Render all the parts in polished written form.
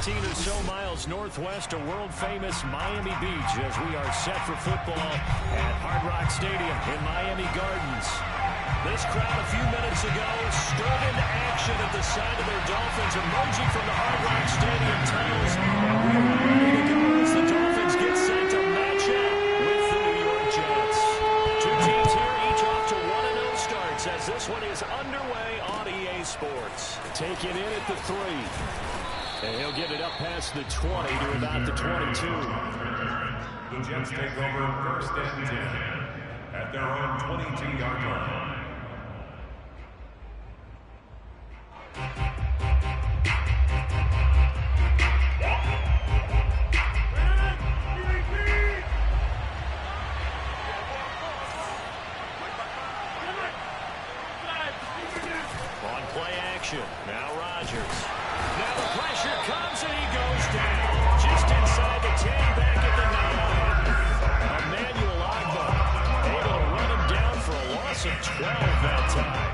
15 or so miles northwest of world-famous Miami Beach as we are set for football at Hard Rock Stadium in Miami Gardens. This crowd a few minutes ago stirred into action at the side of their Dolphins emerging from the Hard Rock Stadium tunnels. And we are ready to go as the Dolphins get set to match up with the New York Jets. Two teams here, each off to 1-0 starts as this one is underway on EA Sports. Take it in at the 3. And he'll get it up past the 20 to about the 22. The Jets take over first and 10 at their own 22-yard line. On play action, now Rodgers. Now the pressure comes and he goes down. Just inside the 10, back at the 9. Emmanuel Agba able to run him down for a loss of 12 that time.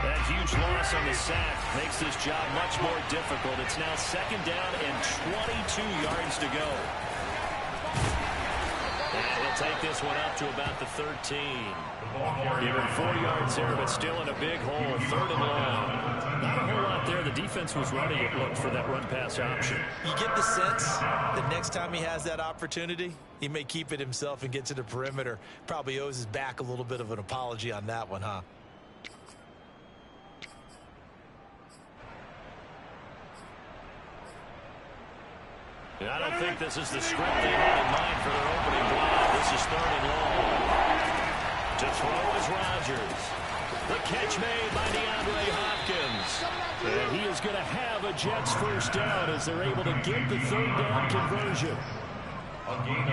That huge loss on the sack makes this job much more difficult. It's now second down and 22 yards to go. And he'll take this one up to about the 13. Give him 4 yards there, but still in a big hole. Third and long. Not a whole lot there. The defense was running it, looked for that run-pass option. You get the sense that next time he has that opportunity, he may keep it himself and get to the perimeter. Probably owes his back a little bit of an apology on that one, huh? I don't think this is the script they had in mind for their opening drive. This is third and long. To throw is Rodgers. The catch made by DeAndre Hopkins. And he is going to have a Jets first down as they're able to get the third down conversion.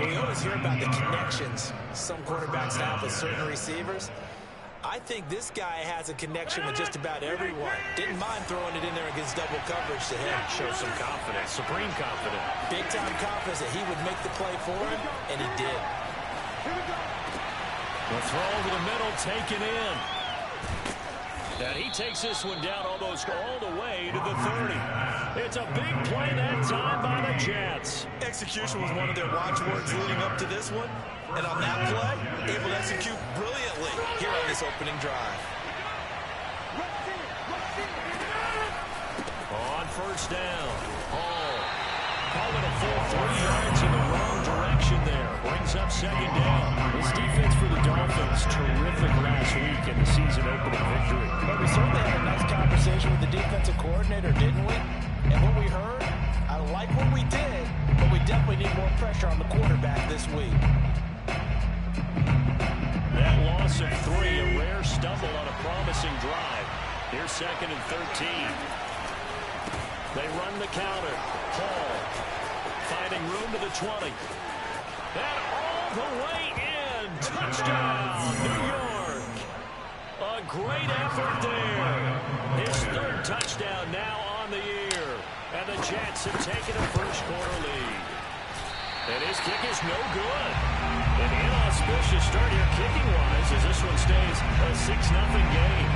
We always hear about the connections some quarterbacks have with certain receivers. I think this guy has a connection with just about everyone. Didn't mind throwing it in there against double coverage to him. Shows some confidence, supreme confidence. Big-time confidence that he would make the play for him, and he did. The throw over the middle, taken in. And he takes this one down almost all the way to the 30. It's a big play that time by the Jets. Execution was one of their watchwords leading up to this one. And on that play, able to execute brilliantly here on this opening drive. On first down, Hall calling a full 3 yards in the wrong direction there. Brings up second down. This defense for the Dolphins, terrific last week in the season opening victory. But we certainly had a nice conversation with the defensive coordinator, didn't we? And what we heard, I like what we did, but we definitely need more pressure on the quarterback this week. That loss of 3, a rare stumble on a promising drive. Here's second and 13. They run the counter. Hall finding room to the 20. And all the way in. Touchdown, New York. A great effort there. His third touchdown now on the year. And the Jets have taken a first quarter lead. And his kick is no good. An inauspicious start here kicking-wise as this one stays a 6-0 game.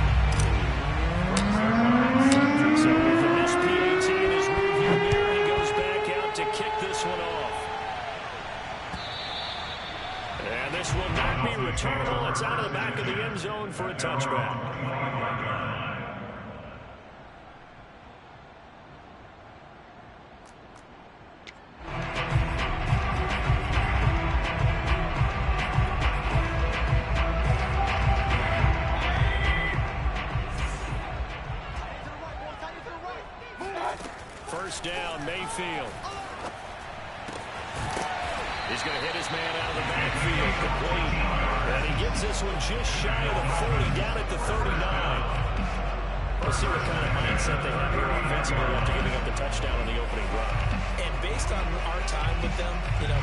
So with the missed PAT in his rearview mirror, he goes back out to kick this one off. And this will not be returnable. It's out of the back of the end zone for a touchback. First down, Mayfield. He's going to hit his man out of the backfield, complete. And he gets this one just shy of the 40, down at the 39. We'll see what kind of mindset they have here offensively after giving up the touchdown on the opening drive. And based on our time with them,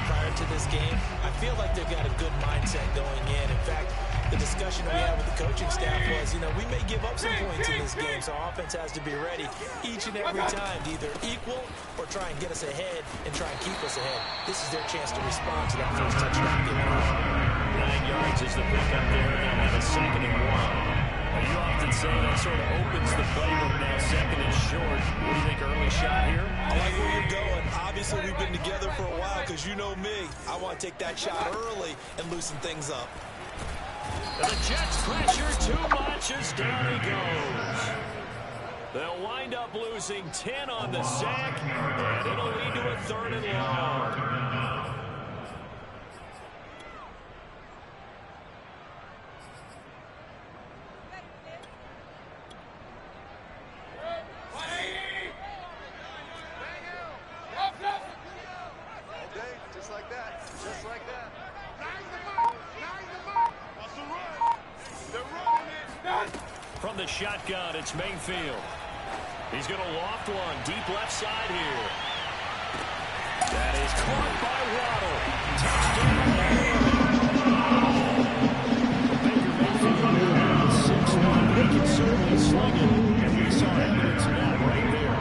prior to this game, I feel like they've got a good mindset going in. In fact, the discussion discussion we had with the coaching staff was, we may give up some points in this game, so our offense has to be ready each and every time to either equal or try and get us ahead and try and keep us ahead. This is their chance to respond to that first touchdown given up. 9 yards is the pickup there, and they'll have a 2nd and 1. You often say that sort of opens the playbook now, 2nd and short. What do you think, early shot here? I like where you're going. Obviously, we've been together for a while because you know me. I want to take that shot early and loosen things up. The Jets pressure too much as down he goes. They'll wind up losing 10 on the sack, and it'll lead to a 3rd and long. From the shotgun, it's Mayfield. He's going to loft one deep left side here. That is caught by Waddle. Touchdown. Baker Mayfield, 6'1". He can certainly sling it, and we saw evidence of that right there.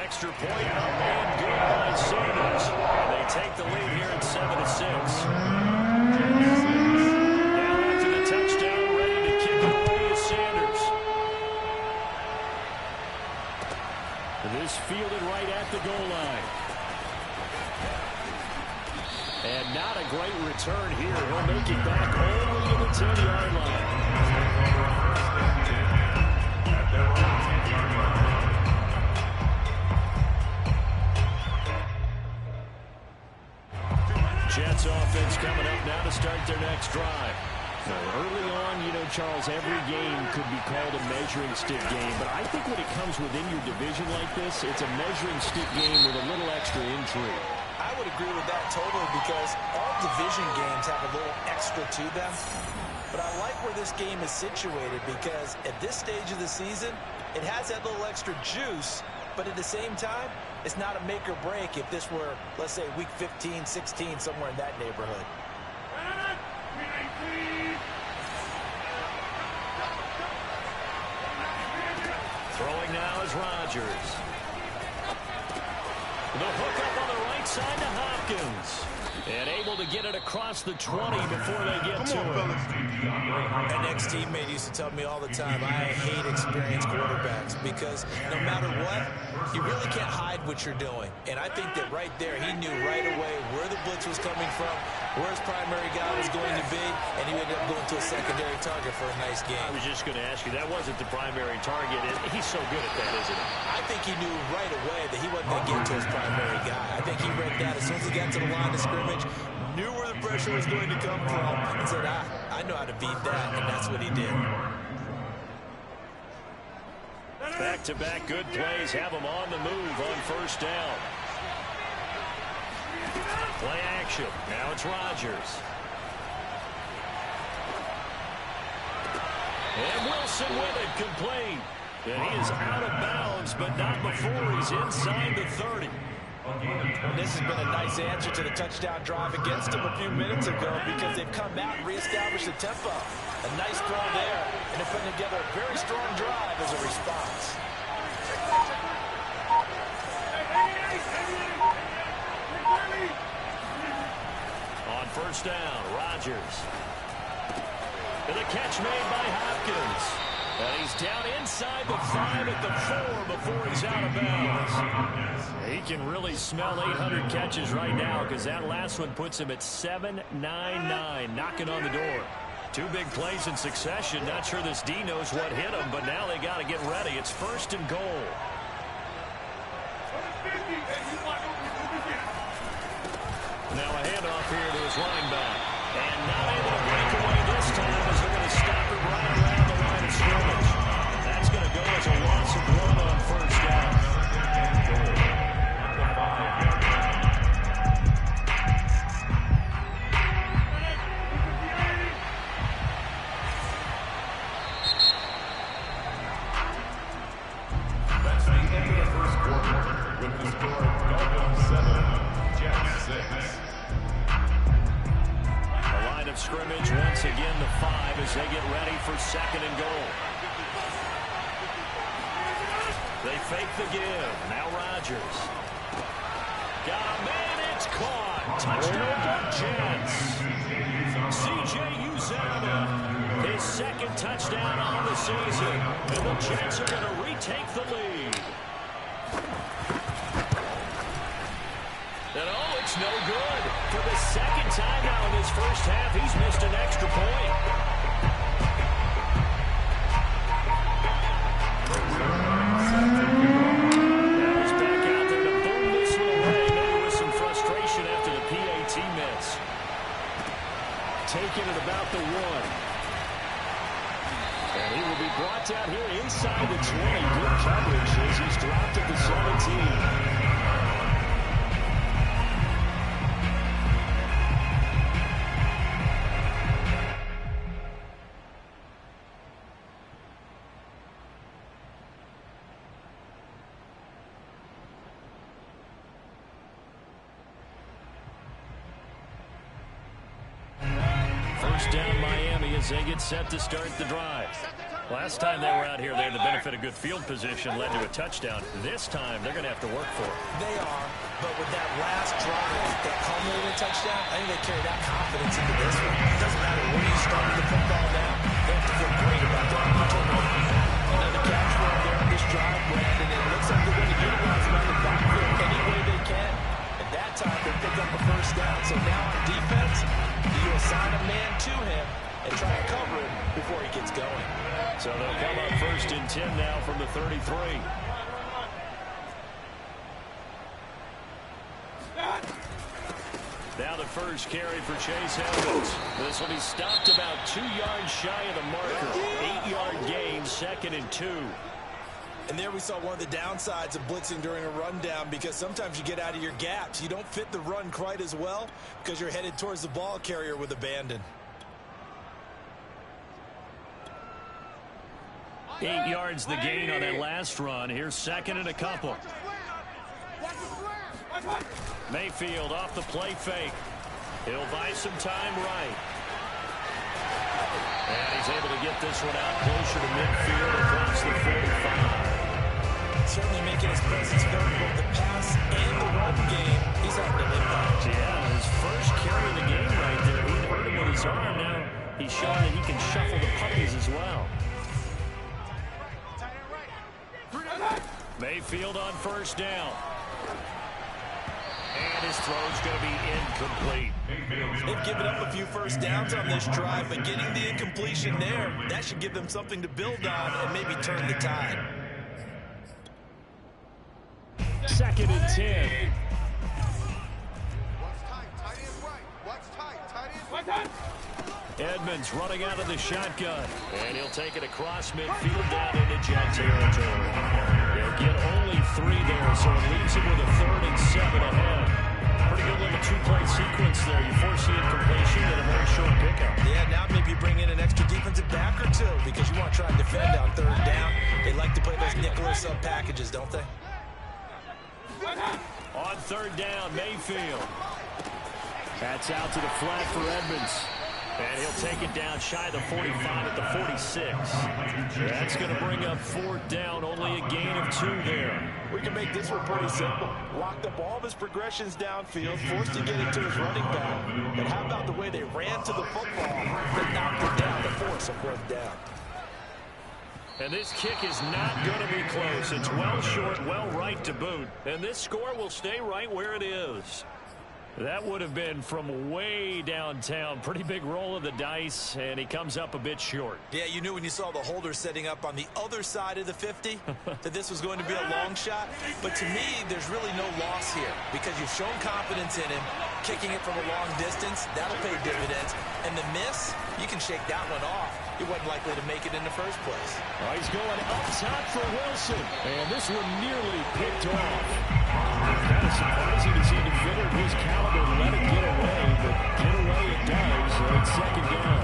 Extra point up and good by Sanders. And they take the lead here at 7-6. Now after the touchdown, ready to kick it away is Sanders. This fielded right at the goal line. And not a great return here. He'll make it back only to the 10-yard line. Jets offense coming up now to start their next drive. Now, early on, Charles, every game could be called a measuring stick game, but I think when it comes within your division like this, it's a measuring stick game with a little extra intrigue. I would agree with that totally because all division games have a little extra to them. But I like where this game is situated because at this stage of the season, it has that little extra juice, but at the same time, it's not a make or break if this were, let's say, week 15, 16, somewhere in that neighborhood. Throwing now is Rodgers. The hook up on the right side to Hopkins. And able to get it across the 20 before they get to it. An ex-teammate used to tell me all the time, I hate experienced quarterbacks because no matter what, you really can't hide what you're doing. And I think that right there, he knew right away where the blitz was coming from, where his primary guy was going to be, and he ended up going to a secondary target for a nice game. I was just going to ask you, that wasn't the primary target. He's so good at that, isn't he? I think he knew right away that he wasn't going to get to his primary guy. I think he read that as soon as he got to the line of scrimmage, knew where the pressure was going to come from, and said, I know how to beat that, and that's what he did. Back-to-back good plays have him on the move on first down. Play action. Now it's Rodgers. And Wilson with it, complete. And he is out of bounds, but not before he's inside the 30. This has been a nice answer to the touchdown drive against them a few minutes ago because they've come out and reestablished the tempo. A nice throw there, and they're putting together a very strong drive as a response. On first down, Rodgers. And the catch made by Hopkins. And he's down inside the 5 at the 4 before he's out of bounds. He can really smell 800 catches right now because that last one puts him at 799, knocking on the door. Two big plays in succession. Not sure this D knows what hit him, but now they got to get ready. It's first and goal. Now a handoff here to his running back. And not able to break away this time as they're going to stop it right around the line of scrimmage. That's going to go as a loss of 1 on first down. That's the end of the first quarter with the score double. The line of scrimmage once again the 5 as they get ready for 2nd and goal. They fake the give. Now Rodgers. Got a man. It's caught. Touchdown, Jets. C.J. Uzomah. His 2nd touchdown on the season. And the Jets are going to retake the lead. And oh, it's no good. For the 2nd time now in his first half, he's missed an extra point. Now he's back out there to boom this one away. Maybe with some frustration after the PAT miss. Taking it about the 1. And he will be brought down here inside the 20. Good coverage as he's dropped at the 17. First down Miami as they get set to start the drive. Last time they were out here, they had the benefit of good field position, led to a touchdown. This time, they're going to have to work for it. They are, but with that last drive, that culminating touchdown, I think they carry that confidence into this one. It doesn't matter when you started the football down, they have to feel great about their opportunity. Another catch run there on this drive, Brandon, and it looks like they're going to utilize him out of the backfield any way they can. And that time, they picked up a first down. So now on defense, you assign a man to him and try to cover it before he gets going. So they'll come up 1st and 10 now from the 33. Now the first carry for Chase Edmonds. This will be stopped about 2 yards shy of the marker. 8-yard gain, 2nd and 2. And there we saw one of the downsides of blitzing during a rundown, because sometimes you get out of your gaps. You don't fit the run quite as well because you're headed towards the ball carrier with abandon. 8 yards the gain on that last run. Here's 2nd and a couple. Mayfield off the play fake. He'll buy some time right. And he's able to get this one out closer to midfield across the 45. Certainly making his presence felt in both the pass and the run game. He's having an impact. Yeah, his first carry of the game right there. He hurt him with his arm. Now he's showing that he can shuffle the puppies as well. Mayfield on 1st down. And his throw's going to be incomplete. They've given up a few first downs on this drive, but getting the incompletion there, that should give them something to build on and maybe turn the tide. 2nd and 10. Edmonds running out of the shotgun. And he'll take it across midfield down into Jet territory. They'll get only 3 there, so it leaves him with a 3rd and 7 ahead. Pretty good little 2-play sequence there. You force the incompletion and a very short pickup. Yeah, now maybe bring in an extra defensive back or 2 because you want to try and defend on 3rd down. They like to play those nickel or sub packages, don't they? On 3rd down, Mayfield. That's out to the flat for Edmonds. And he'll take it down shy of the 45 at the 46. That's going to bring up 4th down, only a gain of 2 there. We can make this one pretty simple. Locked up all of his progressions downfield, forced to get it to his running back. But how about the way they ran to the football that knocked it down to force a 4th down? And this kick is not going to be close. It's well short, well right to boot. And this score will stay right where it is. That would have been from way downtown. Pretty big roll of the dice, and he comes up a bit short. Yeah, you knew when you saw the holder setting up on the other side of the 50 that this was going to be a long shot. But to me, there's really no loss here because you've shown confidence in him. Kicking it from a long distance, that'll pay dividends. And the miss, you can shake that one off. He wasn't likely to make it in the first place. Oh, he's going up top for Wilson. And this one nearly picked off. Kind of surprising to see a defender of his caliber let it get away, but get away it does. It's 2nd down.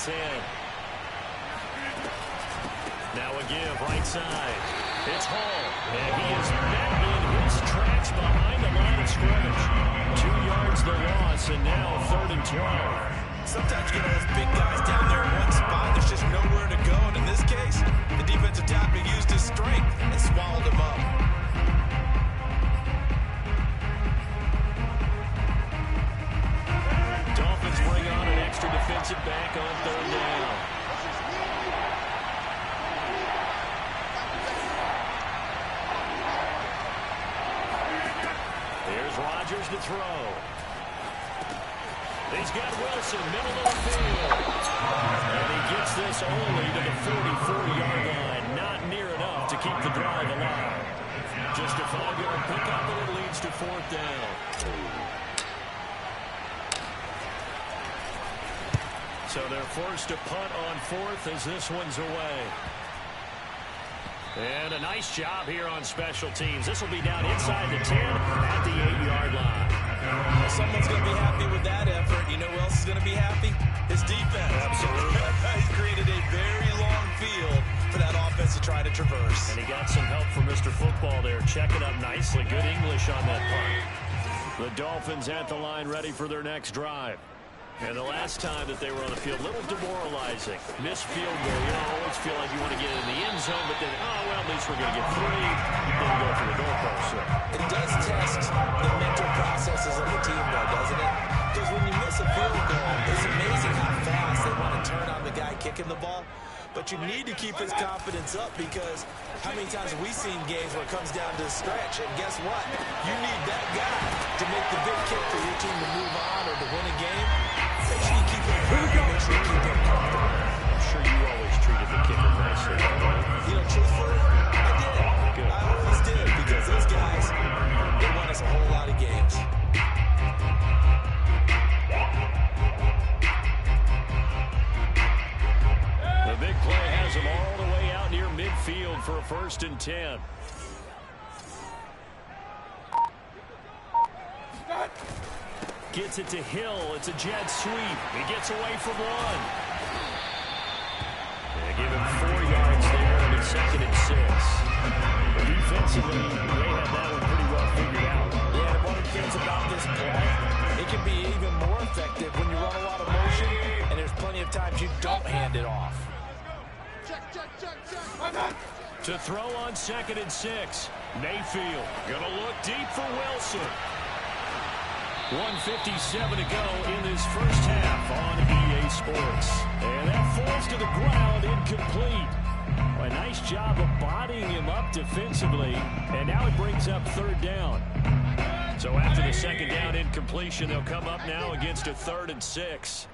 10. Now a give right side. It's Hall, and he is met in his tracks behind the line of scrimmage. 2 yards the loss, and now 3rd and 12. Sometimes you get all those big guys down there in one spot. There's just nowhere to go, and in this case, the defensive tackle used his strength and swallowed him up. Dolphins bring on an extra defensive back on 3rd down. Here's Rodgers to throw. He's got Wilson, middle of the field. And he gets this only to the 44-yard line. Not near enough to keep the drive alive. Just a 5-yard pickup, and it leads to 4th down. So they're forced to punt on 4th as this one's away. And a nice job here on special teams. This will be down inside the 10 at the 8-yard line. Well, someone's going to be happy with that effort. You know who else is going to be happy? His defense. Absolutely. He's created a very long field for that offense to try to traverse. And he got some help from Mr. Football there. Checking up nicely. Good English on that punt. The Dolphins at the line ready for their next drive. And the last time that they were on the field, a little demoralizing. Missed field goal. You know, always feel like you want to get in the end zone, but then, oh, well, at least we're going to get 3. Then go for the goalpost. So. It does test the mental processes of the team, though, doesn't it? Because when you miss a field goal, it's amazing how fast they want to turn on the guy kicking the ball. But you need to keep his confidence up, because how many times have we seen games where it comes down to the stretch, and guess what? You need that guy to make the big kick for your team to move on or to win a game. Make sure you keep him happy. Make sure you keep him comfortable. I'm sure you always treated the kicker nicely. You know, truthfully, I did. Good. I always did, because those guys, they won us a whole lot of games. The big play has him all the way out near midfield for a 1st and 10. Gets it to Hill. It's a jet sweep. He gets away from one. They give him 4 yards there, and it's 2nd and 6. Defensively, they have that one pretty well figured out. Yeah, one of the things about this play, it can be even more effective when you run a lot of motion, and there's plenty of times you don't hand it off. To throw on 2nd and 6. Mayfield gonna look deep for Wilson. 1:57 to go in this first half on EA Sports. And that falls to the ground, incomplete. A nice job of bodying him up defensively, and now it brings up 3rd down. So after the 2nd down incompletion, they'll come up now against a 3rd and 6.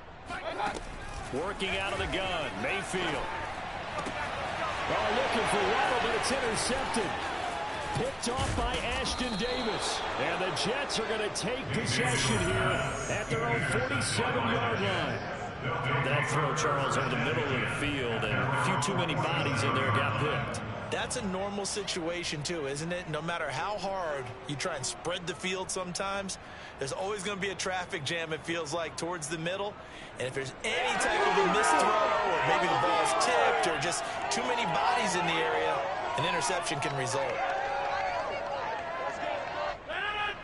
Working out of the gun, Mayfield. Oh, looking for Waddle, but it's intercepted. Picked off by Ashton Davis. And the Jets are going to take possession here at their own 47-yard line. That throw, Charles, over the middle of the field, and a few too many bodies in there got picked. That's a normal situation, too, isn't it? No matter how hard you try and spread the field sometimes, there's always going to be a traffic jam, it feels like, towards the middle. And if there's any type of a missed throw, or maybe the ball's tipped, or just too many bodies in the area, an interception can result.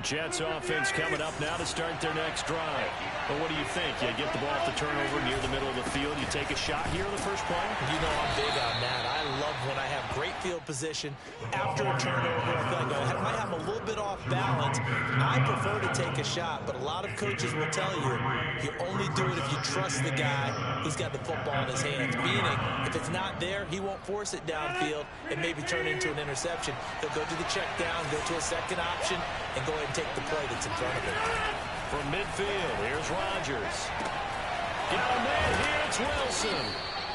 Jets offense coming up now to start their next drive. But what do you think? You get the ball off the turnover near the middle of the field. You take a shot here in the first play? You know I'm big on that. I love when I have great field position after a turnover. I feel like I might have a little bit off balance. I prefer to take a shot, but a lot of coaches will tell you only do it if you trust the guy who's got the football in his hands. Meaning, if it's not there, he won't force it downfield and maybe turn into an interception. He'll go to the check down, go to a second option, and go ahead and take the play that's in front of him. From midfield, here's Rodgers. Got a man here, it's Wilson.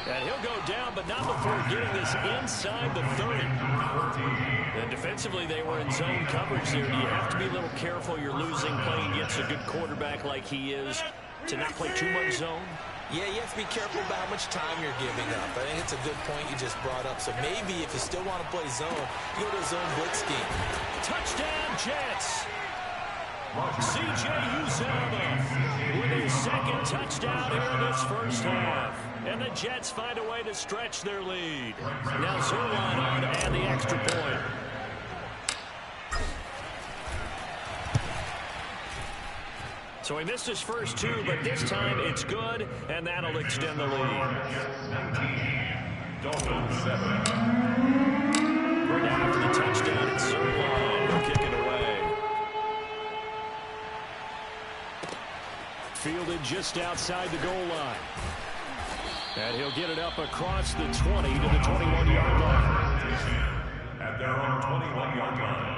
And he'll go down, but not before getting this inside the 30. And defensively, they were in zone coverage there. You have to be a little careful. You're losing playing against a good quarterback like he is to not play too much zone. Yeah, you have to be careful about how much time you're giving up. I think it's a good point you just brought up. So maybe if you still want to play zone, you go to a zone blitz scheme. Touchdown, Jets. C.J. Uzomah with his second touchdown here in this first half. And the Jets find a way to stretch their lead. Now Zerline on and the extra point. So he missed his first two, but this time it's good, and that'll extend the lead. Dolphins 7. Now for the touchdown, it's Zerline. He'll kick it away. Fielded just outside the goal line. And he'll get it up across the 20 to the 21-yard line. At their own 21-yard line.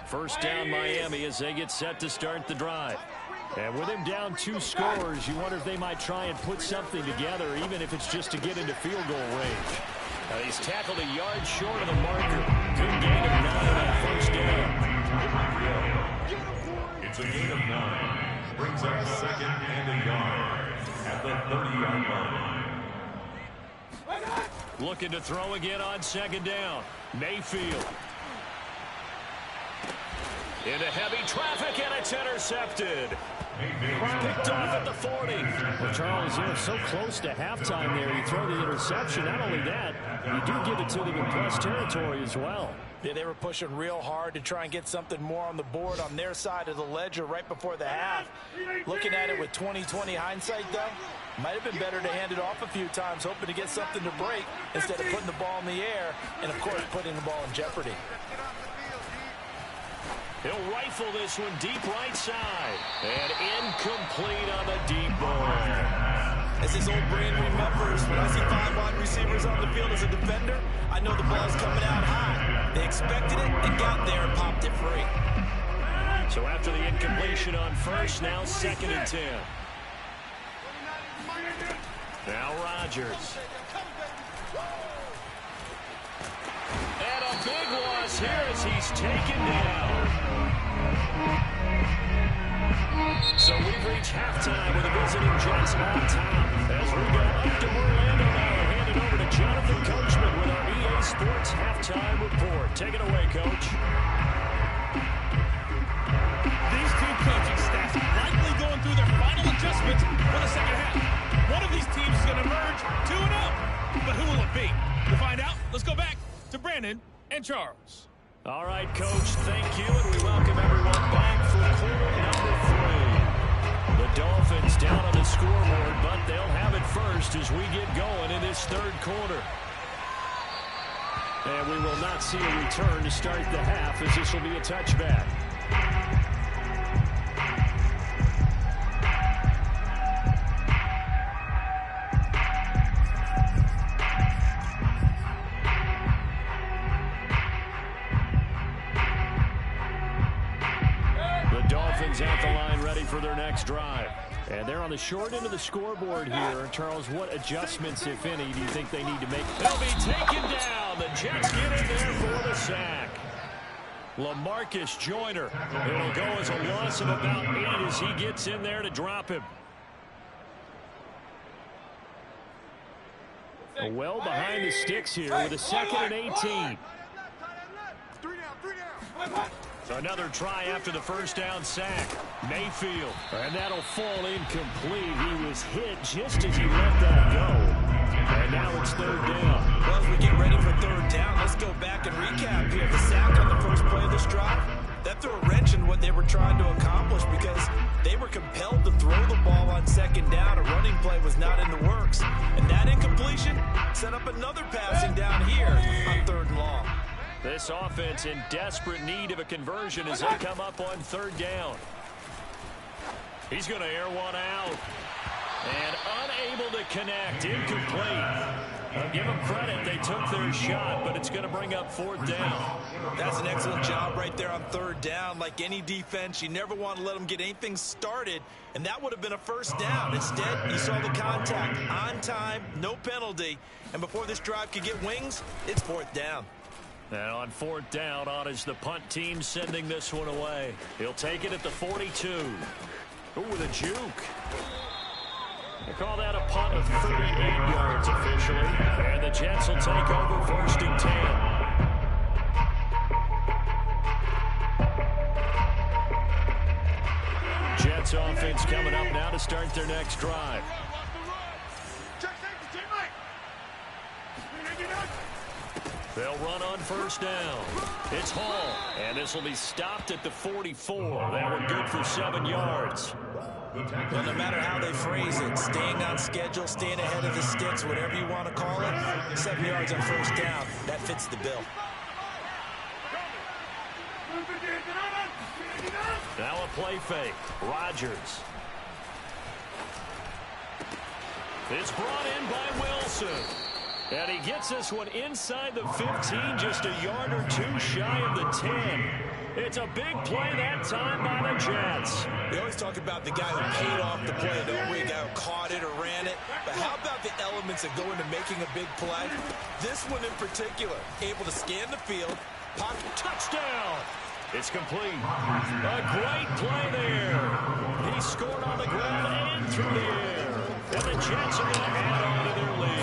First down Miami as they get set to start the drive. And with him down 2 scores, you wonder if they might try and put something together, even if it's just to get into field goal range. Now he's tackled a yard short of the marker. Good gain of 9 on first down. It's a gain of 9. Brings up second and a yard at the 30-yard line. Looking to throw again on second down. Mayfield. Into heavy traffic, and it's intercepted. Picked off at the 40. Well, Charles, you're so close to halftime there. You throw the interception. Not only that, you do give it to them in plus territory as well. Yeah, they were pushing real hard to try and get something more on the board on their side of the ledger right before the half. Looking at it with 20/20 hindsight, though, might have been better to hand it off a few times, hoping to get something to break instead of putting the ball in the air and, of course, putting the ball in jeopardy. He'll rifle this one deep right side. And incomplete on the deep ball. As his old brain remembers, when I see 5 wide receivers on the field as a defender, I know the ball's coming out high. They expected it and got there and popped it free. So after the incompletion on first, now 2nd and 10. Now Rodgers. And a big loss here as he's taken down. So we've reached halftime with the visiting Jets on top. As we go up to Orlando now, hand it over to Jonathan Coachman with our EA Sports halftime report. Take it away, Coach. These two coaching staffs likely going through their final adjustments for the second half. One of these teams is going to emerge 2-0. But who will it be? To find out, let's go back to Brandon and Charles. All right, Coach, thank you, and we welcome everyone back for quarter number 3. The Dolphins down on the scoreboard, but they'll have it first as we get going in this 3rd quarter. And we will not see a return to start the half, as this will be a touchback. At the line, ready for their next drive. And they're on the short end of the scoreboard here. Charles, what adjustments, if any, do you think they need to make? They'll be taken down. The Jets get in there for the sack. LaMarcus Joyner. It'll go as a loss of about 8 as he gets in there to drop him. Well behind the sticks here with a 2nd and 18. Another try after the first down sack. Mayfield. And that'll fall incomplete. He was hit just as he let that go. And now it's 3rd down. Well, as we get ready for 3rd down, let's go back and recap here. The sack on the first play of this drive, that threw a wrench in what they were trying to accomplish because they were compelled to throw the ball on 2nd down. A running play was not in the works. And that incompletion set up another passing down here on 3rd and long. This offense in desperate need of a conversion as they come up on 3rd down. He's going to air one out. And unable to connect. Incomplete. Give them credit. They took their shot, but it's going to bring up 4th down. That's an excellent job right there on 3rd down. Like any defense, you never want to let them get anything started, and that would have been a 1st down. Instead, you saw the contact on time, no penalty, and before this drive could get wings, it's 4th down. And on 4th down, on is the punt team sending this one away. He'll take it at the 42. Ooh, with a juke. They call that a punt of 38 yards officially. And the Jets will take over 1st and 10. Jets offense coming up now to start their next drive. They'll run on 1st down. It's Hall, and this will be stopped at the 44. That one good for 7 yards. Well, no matter how they phrase it, staying on schedule, staying ahead of the sticks, whatever you want to call it, 7 yards on 1st down, that fits the bill. Now a play fake. Rodgers. It's brought in by Wilson. And he gets this one inside the 15, just a yard or 2 shy of the 10. It's a big play that time by the Jets. We always talk about the guy who paid off the play, don't we? A guy who caught it or ran it. But how about the elements that go into making a big play? This one in particular, able to scan the field, pocket, touchdown. It's complete. A great play there. He scored on the ground and through the air. And the Jets are going to add on to their lead.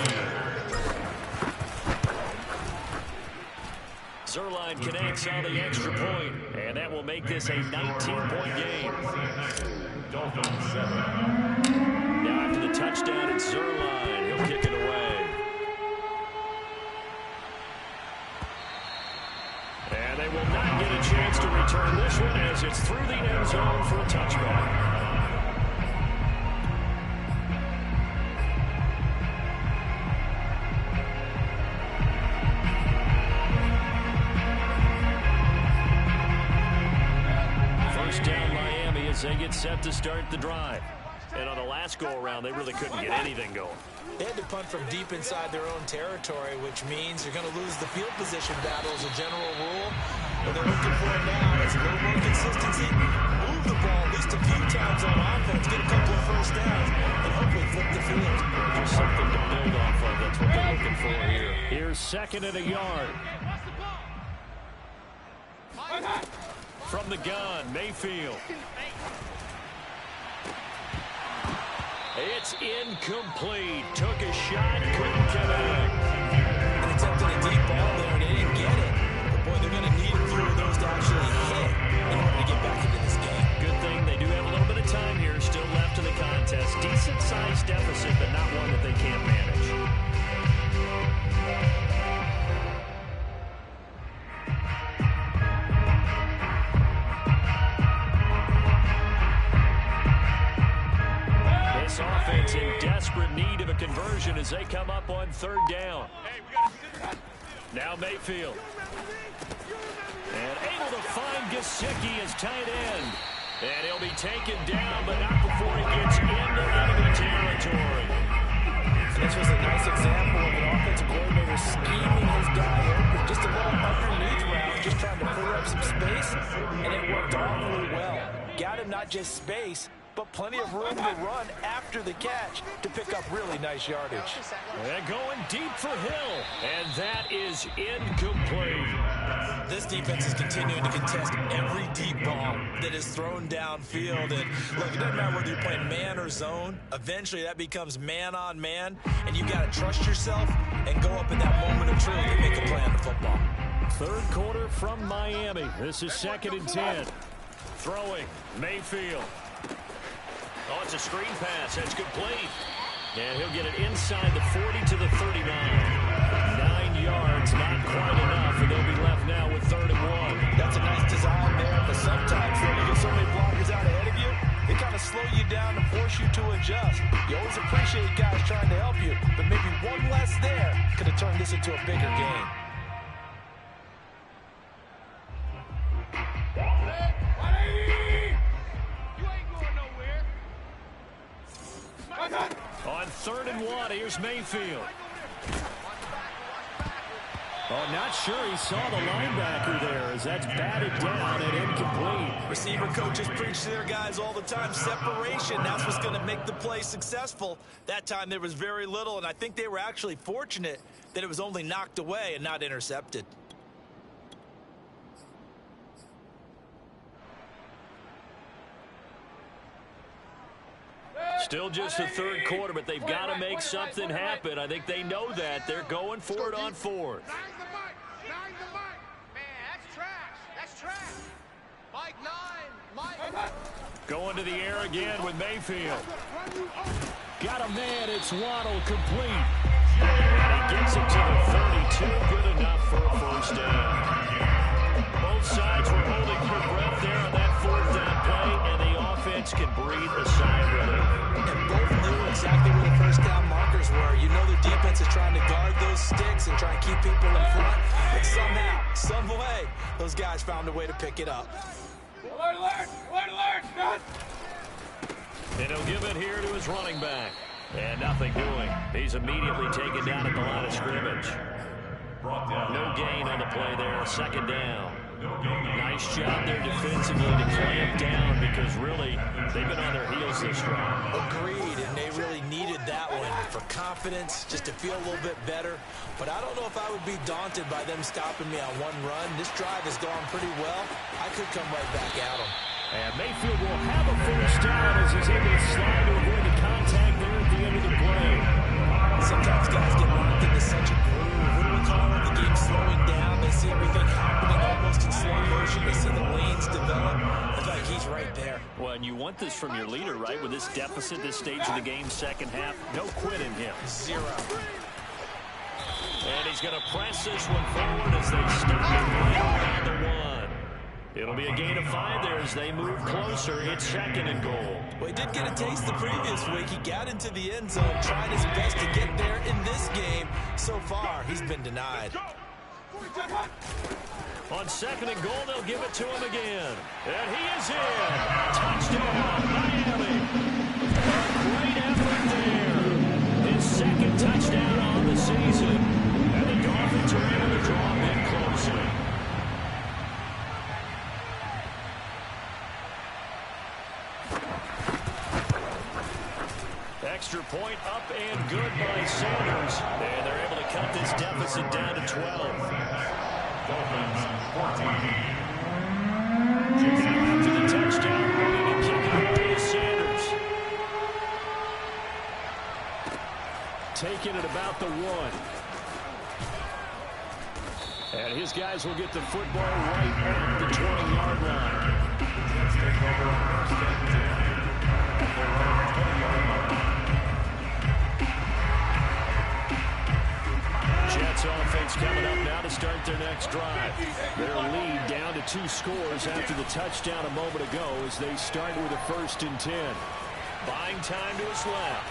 Zerline connects on the extra point, and that will make this a 19-point game. Now after the touchdown, it's Zerline. He'll kick it away. And they will not get a chance to return this one as it's through the end zone for a touchback. They get set to start the drive. And on the last go-around, they really couldn't get anything going. They had to punt from deep inside their own territory, which means you're going to lose the field position battle as a general rule. What they're looking for now is a little more consistency. Move the ball at least a few times on offense, get a couple of 1st downs, and hopefully flip the field. There's something to build off of. That's what they're looking for here. Here's 2nd and a yard. From the gun, Mayfield. It's incomplete. Took a shot, couldn't connect. And attempted a deep ball there, and they didn't get it. But, boy, they're going to need a few of those to actually hit in order to get back into this game. Good thing they do have a little bit of time here still left in the contest. Decent-sized deficit, but not one that they can't manage. This offense in desperate need of a conversion as they come up on 3rd down. Now Mayfield. And able to find Gesicki as tight end. And he'll be taken down, but not before he gets into enemy territory. This was a nice example of an offensive coordinator scheming his guy open. Just a little underneath route, just trying to pull up some space, and it worked awfully well. Got him not just space, but plenty of room to run after the catch to pick up really nice yardage. And going deep for Hill, and that is incomplete. This defense is continuing to contest every deep ball that is thrown downfield. And look, it doesn't matter whether you're playing man or zone. Eventually, that becomes man on man, and you got to trust yourself and go up in that moment of truth and make a play on the football. 3rd quarter from Miami. This is 2nd and 10. Throwing, Mayfield. Oh, it's a screen pass. That's complete. And he'll get it inside the 40 to the 39. 9 yards, not quite enough, and they'll be left now with 3rd and 1. That's a nice design there, but sometimes when you get so many blockers out ahead of you, they kind of slow you down and force you to adjust. You always appreciate guys trying to help you, but maybe one less there could have turned this into a bigger game. On 3rd and 1, here's Mayfield. Oh, not sure he saw the linebacker there as that's batted down and incomplete. Receiver coaches preach to their guys all the time. Separation, that's what's going to make the play successful. That time there was very little, and I think they were actually fortunate that it was only knocked away and not intercepted. Still just the third quarter, but they've got to make something happen. I think they know that. They're going for it on fourth. Going to the air again with Mayfield. Got a man. It's Waddle, complete. And he gets it to the 32. Good enough for a first down. Both sides were holding their breath there on that fourth down play, and the offense can breathe a sigh of relief. And both knew exactly where the first down markers were. You know their defense is trying to guard those sticks and try and keep people in front. But somehow, some way, those guys found a way to pick it up. And he'll give it here to his running back. And nothing doing. He's immediately taken down at the line of scrimmage. No gain on the play there. Second down. Nice job there defensively to clamp down because really they've been on their heels this round. Agreed, and they really needed that one for confidence, just to feel a little bit better. But I don't know if I would be daunted by them stopping me on one run. This drive has gone pretty well. I could come right back at them. And Mayfield will have a first down as he's able to slide to avoid the contact there at the end of the play. Sometimes guys get locked into such a groove. What do we call it? The game's slowing down. They see everything happening almost in slow motion. They see the lanes develop. It's like he's right there. Well, and you want this from your leader, right? With this deficit, this stage of the game, second half, no quit in him. Zero. And he's going to press this one forward as they stop it right around the one. It'll be a gain of 5 there as they move closer. It's second and goal. Well, he did get a taste the previous week. He got into the end zone, trying his best to get there in this game. So far, he's been denied. On second and goal, they'll give it to him again. And he is in. Touchdown, Miami. Great effort there. His second touchdown on the season. And the Dolphins are able to draw him in closer. Extra point up and good by Sanders. And they're able to cut this deficit down to 12. Dolphins 14. After the touchdown, running and kicking away is Sanders. Taking it about the 1. And his guys will get the football right at the 20-yard line. Jets take over first and 10 at their own 20-yard line. Jets offense coming up now to start their next drive. Their lead down to 2 scores after the touchdown a moment ago as they start with a 1st and 10. Buying time to his left.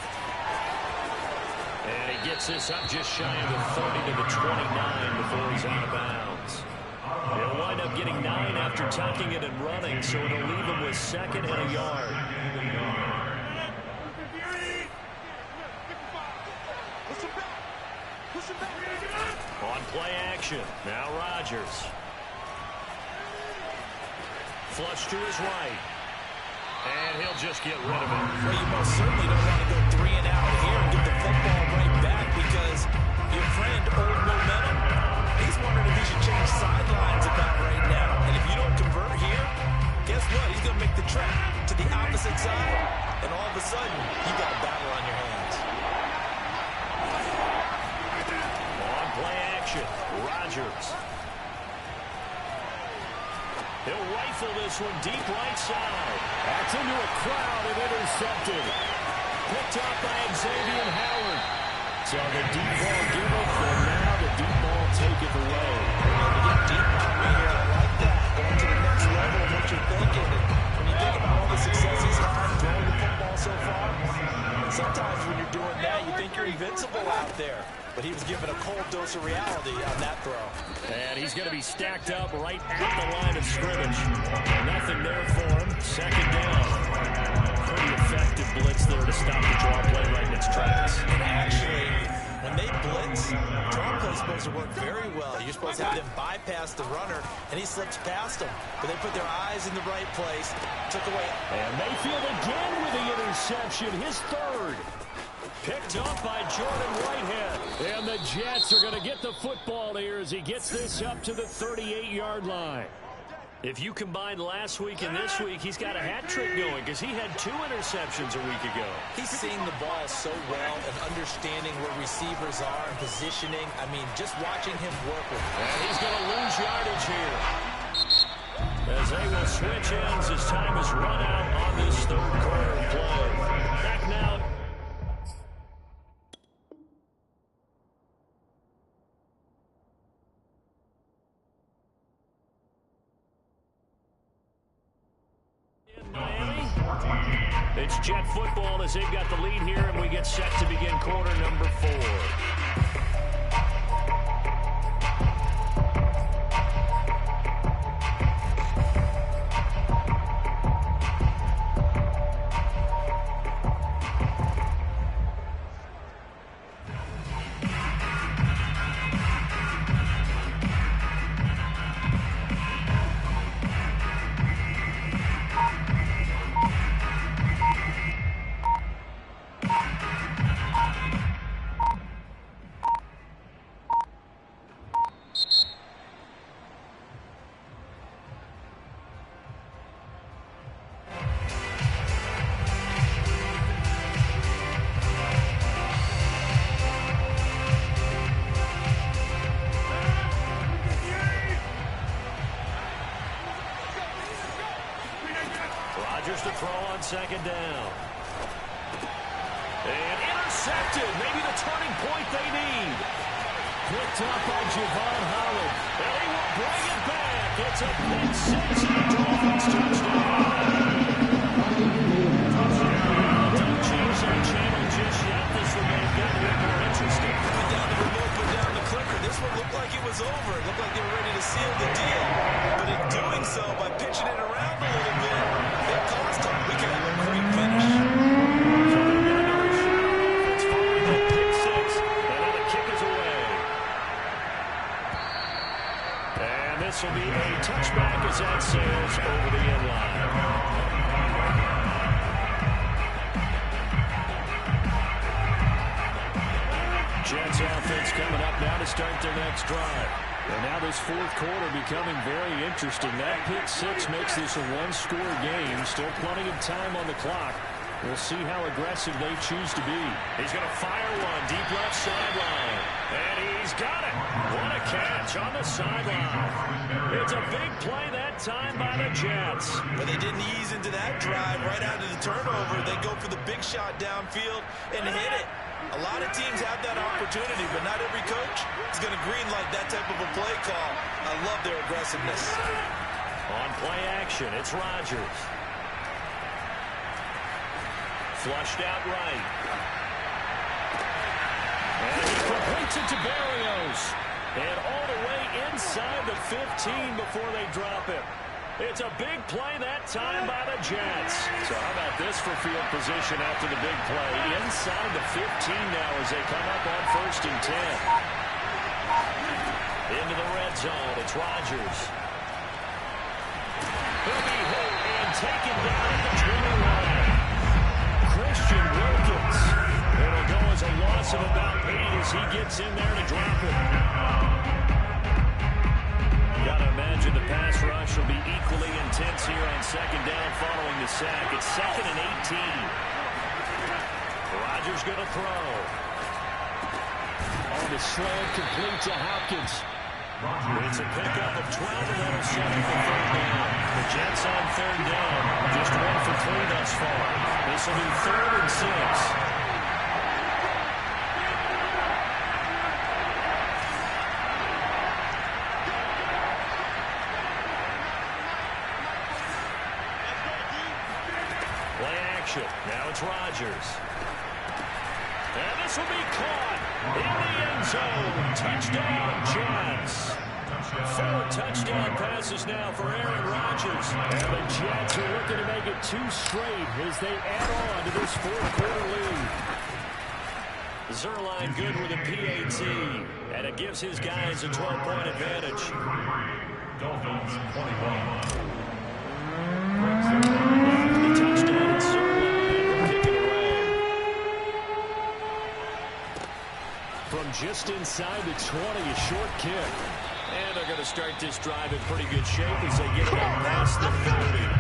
And he gets this up just shy of the 30 to the 29 before he's out of bounds. He'll wind up getting 9 after tucking it and running, so it'll leave him with 2nd and a yard. On play action, now Rodgers. Flush to his right. And he'll just get rid of it. Well, you most certainly don't want to go 3 and out here and get the football right back because your friend, old momentum, he's wondering if he should change sidelines about right now. And if you don't convert here, guess what? He's going to make the trek to the opposite side, and all of a sudden, you got a battle on your hands. On play action, Rodgers. He'll rifle this one deep right side. That's into a crowd and intercepted. Picked up by Xavier Howard. So the deep ball given, and now the deep ball taketh away. You get deep on me here. I like that. Going to the next level of what you're thinking. And when you think about all the success he's had throwing the football so far, sometimes when you're doing that, you think you're invincible out there. But he was given a cold dose of reality on that throw. And he's going to be stacked up right at the line of scrimmage. Nothing there for him. Second down. Pretty effective blitz there to stop the draw play right in its tracks. And actually, when they blitz, draw play is supposed to work very well. You're supposed to have them bypass the runner, and he slips past them. But they put their eyes in the right place, took away. And Mayfield again with the interception, his third. Picked up by Jordan Whitehead. And the Jets are going to get the football here as he gets this up to the 38-yard line. If you combine last week and this week, he's got a hat trick going because he had 2 interceptions a week ago. He's seeing the ball so well and understanding where receivers are and positioning. I mean, just watching him work with them. And he's going to lose yardage here. As they will switch ends as time is run out on this third quarter play. Back now. It's Jet football as they've got the lead here, and we get set to begin quarter number 4. To throw on second down. And intercepted. Maybe the turning point they need. Picked up by Javon Holland. And he will bring it back. It's a pick 6 and a Dolphins touchdown. Don't change that channel just yet. This one may have gotten a bit more interesting. Put down the remote, put down the clicker. This one looked like it was over. It looked like they were ready to seal the deal. But in doing so, by pitching it around a little bit, it cost them. We can have a great finish. So they've got another shot off. It's following the pick 6. And then the kick is away. And this will be a touchback as that sails over the end line. Jets offense coming up now to start their next drive. And now this fourth quarter becoming very interesting. That pick 6 makes this a one-score game. Still plenty of time on the clock. We'll see how aggressive they choose to be. He's going to fire one deep left sideline. And he's got it. What a catch on the sideline. It's a big play that time by the Jets. But they didn't ease into that drive right after the turnover. They go for the big shot downfield and hit it. A lot of teams have that opportunity, but not every coach is going to greenlight that type of a play call. I love their aggressiveness. On play action, it's Rodgers. Flushed out right. And he completes it to Berrios. And all the way inside the 15 before they drop it. It's a big play that time by the Jets. So how about this for field position after the big play? Inside the 15 now as they come up on 1st and 10. Into the red zone, it's Rodgers. He'll be hit and taken down at the 20-line. Christian Wilkins. It'll go as a loss of about 8 as he gets in there to drop it. Gotta imagine the pass rush will be equally intense here on second down following the sack. It's 2nd and 18. Rodgers gonna throw. On the slant, complete to Hopkins. It's a pickup of 12, and that'll set up the 3rd down. The Jets on 3rd down. Just 1 for 3 thus far. This will be 3rd and 6. Now it's Rodgers. And this will be caught in the end zone. Touchdown, Jets. 4 touchdown passes now for Aaron Rodgers. And the Jets are looking to make it 2 straight as they add on to this 4th quarter lead. Zerline good with a PAT. And it gives his guys a 12-point advantage. Dolphins 21. The touchdown at zone line. They'll kick it away. From just inside the 20, a short kick. And they're going to start this drive in pretty good shape as they get it up past the 30.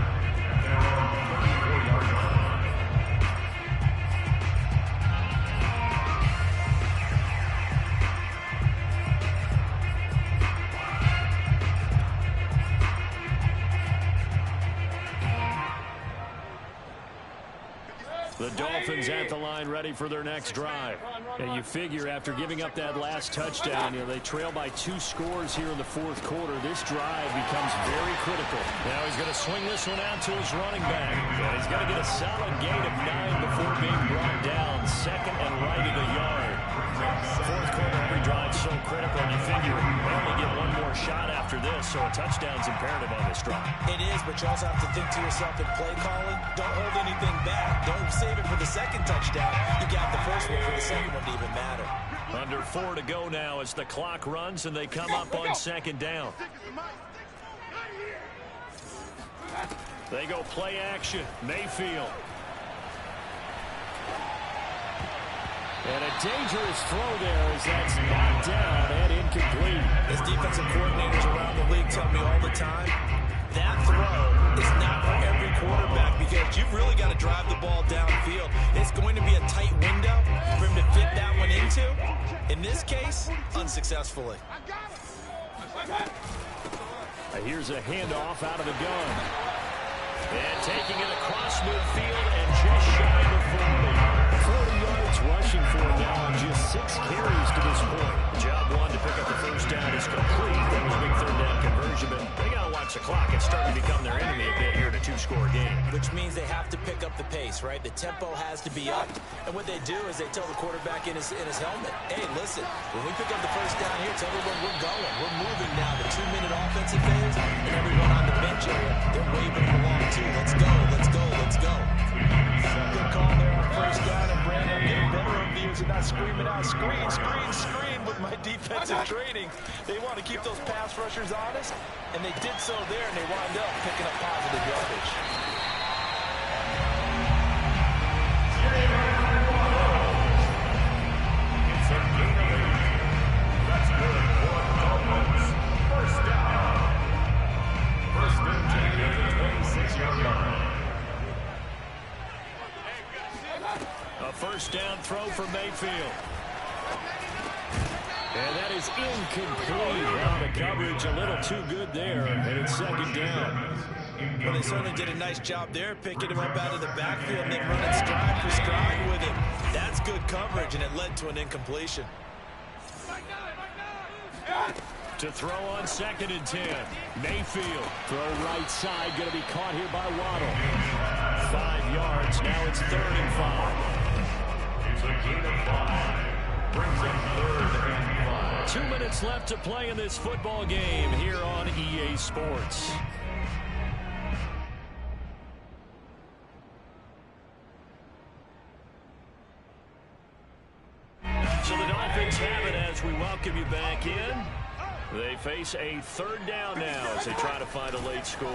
The Dolphins at the line ready for their next drive. And you figure after giving up that last touchdown, they trail by 2 scores here in the fourth quarter. This drive becomes very critical. Now he's going to swing this one out to his running back. And he's going to get a solid gain of 9 before being brought down. Second and right at a yard. Fourth quarter, every drive so critical. And you figure they only get one more shot after this, so a touchdown's imperative on this drive. It is, but you also have to think to yourself in play calling, don't hold anything back. Don't save it for the second touchdown. You got the first one for the second one to even matter. Under 4 to go now as the clock runs and they come up on second down. They go play action. Mayfield. And a dangerous throw there as that's knocked down and incomplete. As defensive coordinators around the league tell me all the time, that throw is not for every quarterback because you've really got to drive the ball downfield. It's going to be a tight window for him to fit that one into. In this case, unsuccessfully. Here's a handoff out of the gun. And taking it across midfield and just shy of 40. 40 yards rushing for him now on just 6 carries to this point. Job 1 to pick up the first down is complete. That was a big third down conversion, but they got to watch the clock. It's starting to become their enemy a bit here in a 2-score game. Which means they have to pick up the pace, right? The tempo has to be up. And what they do is they tell the quarterback in his helmet, hey, listen, when we pick up the first down here, tell everyone we're going. We're moving now. The 2-minute offensive phase, and everyone on the bench area, they're waving along too. Let's go, let's go, let's go. Good call there on first down, and Brandon, I'm getting better over the years and not screaming out, screen, screen, screen with my defensive training. They want to keep those pass rushers honest, and they did so there, and they wound up picking up positive yardage. It's a gain of 8. That's good for the Dolphins. First down. First and 10 at the 26-yard line. A first down throw for Mayfield. And that is incomplete. Now the coverage a little too good there, and it's second down. Well, they certainly did a nice job there, picking him up out of the backfield and then running stride for stride with him. That's good coverage, and it led to an incompletion. To throw on second and 10. Mayfield. Throw right side. Going to be caught here by Waddle. 5 yards. Now it's 3rd and 5. It's a gain of 5. Brings up 3rd and 5. 2 minutes left to play in this football game here on EA Sports. So the Dolphins have it as we welcome you back in. They face a 3rd down now as they try to find a late score.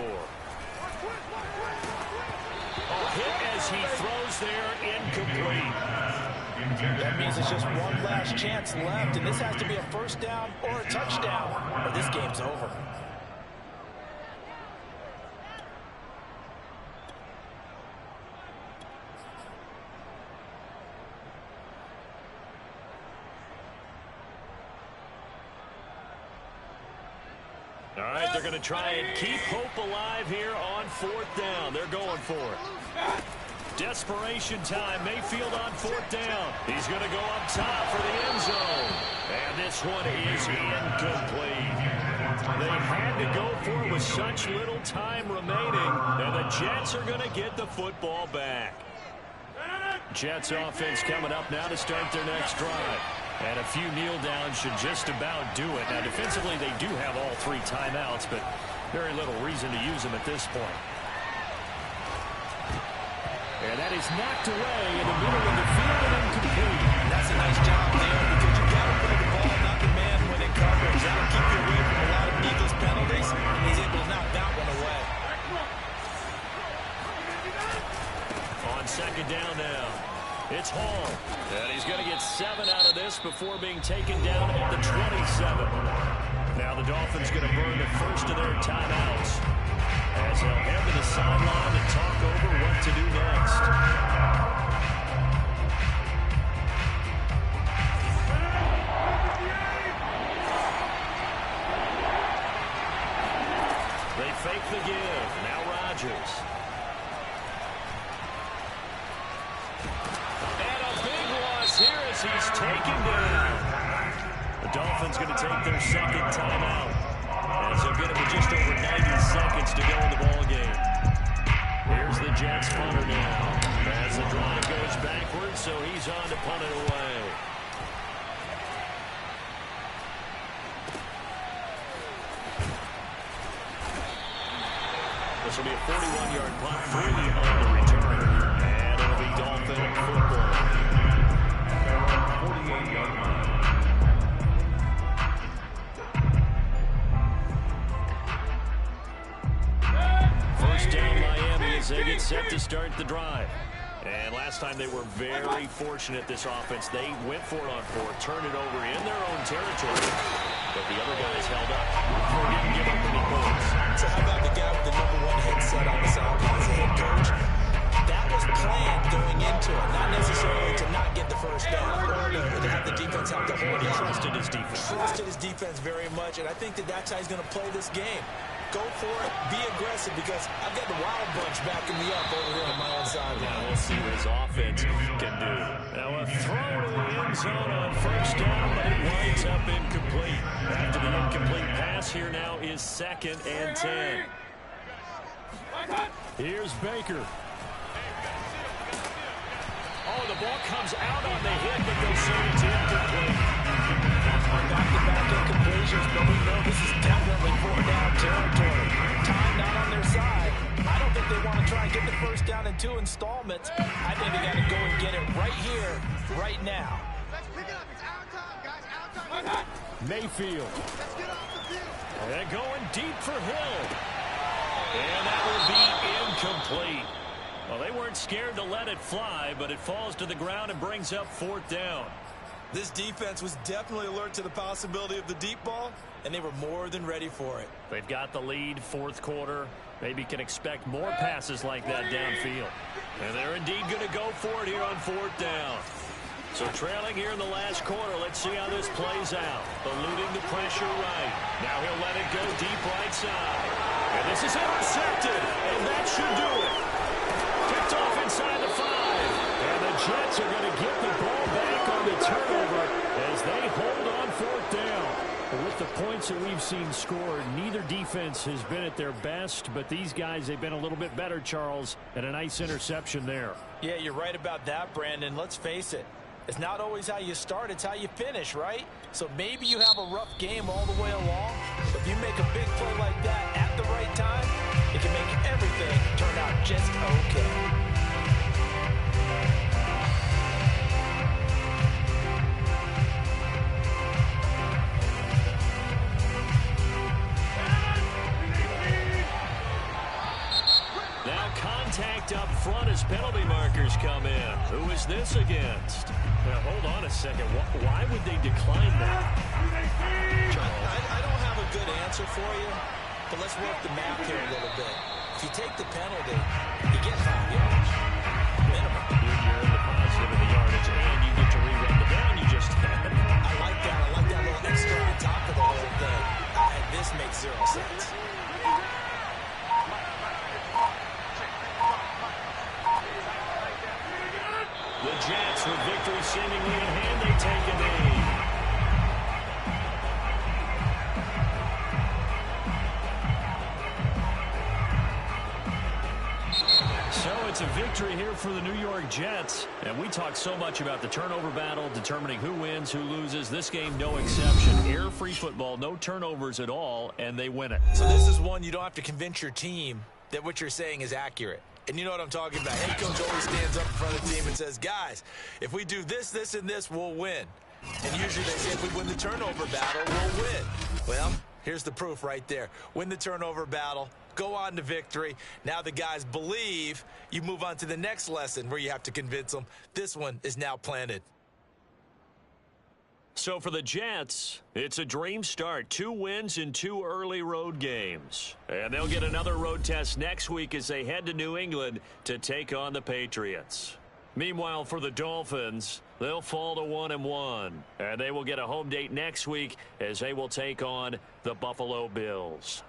A hit as he throws there, incomplete. That means it's just one last chance left, and this has to be a first down or a touchdown, or this game's over. All right, they're going to try and keep hope alive here on 4th down. They're going for it. Desperation time. Mayfield on 4th down. He's going to go up top for the end zone. And this one is incomplete. They had to go for it with such little time remaining. And the Jets are going to get the football back. Jets offense coming up now to start their next drive. And a few kneel downs should just about do it. Now, defensively, they do have all 3 timeouts, but very little reason to use them at this point. And that is knocked away in the middle of the field and incomplete. That's a nice job there because you've got to play the ball, not the man second down now. It's Hall. And he's going to get 7 out of this before being taken down at the 27. Now the Dolphins going to burn the first of their timeouts as they'll head to the sideline and talk over what to do next. They fake the give. Now Rodgers. And a big loss here as he's taken down. The Dolphins going to take their second timeout as they'll get him with just over 90 seconds to go in the ball game. Here's the Jets punter now. As the drive goes backwards, so he's on to punt it away. This will be a 41-yard punt, 3 on the return. And it'll be Dolphin football. 48-yard line. First down, Miami, as they get set to start the drive. And last time they were very fortunate, this offense. They went for it on 4, turned it over in their own territory. But the other guys held up. They didn't give up any points. So how about the guy with the #1 headset on the sideline as a head coach? That was planned going into it, not necessarily to not get the first down or to have the defense have to hold it. He trusted his defense. Trusted his defense very much, and I think that that's how he's going to play this game. Go for it, be aggressive, because I've got the wild bunch backing me up over here on my own side. Now we'll see what his offense can do. Now a throw to the end zone on first down, but it winds up incomplete. After the incomplete pass, here now is 2nd and 10. Here's Baker. Oh, the ball comes out on the hit, but they say it's incomplete. Back-to-back incompletions, but we know this is definitely 4-down territory. Time not on their side. I don't think they want to try and get the first down in 2 installments. I think they got to go and get it right here, right now. Let's pick it up. It's our time, guys. Our time. Mayfield. Let's get off the field. And going deep for Hill. And that will be incomplete. Well, they weren't scared to let it fly, but it falls to the ground and brings up 4th down. This defense was definitely alert to the possibility of the deep ball, and they were more than ready for it. They've got the lead, 4th quarter. Maybe can expect more passes like that downfield. And they're indeed going to go for it here on 4th down. So trailing here in the last quarter, let's see how this plays out. Eluding the pressure right. Now he'll let it go deep right side. And this is intercepted, and that should do it. Picked off inside the 5. And the Jets are going to get the ball back on the turnover as they hold on 4th down. With the points that we've seen scored, neither defense has been at their best, but these guys, they've been a little bit better, Charles, and a nice interception there. Yeah, you're right about that, Brandon. Let's face it. It's not always how you start, it's how you finish, right? So maybe you have a rough game all the way along. If you make a big play like that at the right time, it can make everything turn out just okay. Now contact up front as penalty markers come in. Who is this against? Now, hold on a second. Why would they decline that? I don't have a good answer for you, but let's work the math here a little bit. If you take the penalty, you get 5 yards. Minimum. You're in the positive of the yardage, and you get to rerun the down you just had. I like that. I like that little extra on top of the whole thing. This makes 0 sense. The Jets, with victory seemingly in hand, they take a knee. So it's a victory here for the New York Jets. And we talk so much about the turnover battle, determining who wins, who loses. This game, no exception. Error-free football, no turnovers at all, and they win it. So this is one you don't have to convince your team that what you're saying is accurate. And you know what I'm talking about. Head coach always stands up in front of the team and says, guys, if we do this, this, and this, we'll win. And usually they say if we win the turnover battle, we'll win. Well, here's the proof right there. Win the turnover battle, go on to victory. Now the guys believe. You move on to the next lesson where you have to convince them. This one is now planted. So for the Jets, it's a dream start. 2 wins in 2 early road games. And they'll get another road test next week as they head to New England to take on the Patriots. Meanwhile, for the Dolphins, they'll fall to 1-1. And they will get a home date next week as they will take on the Buffalo Bills.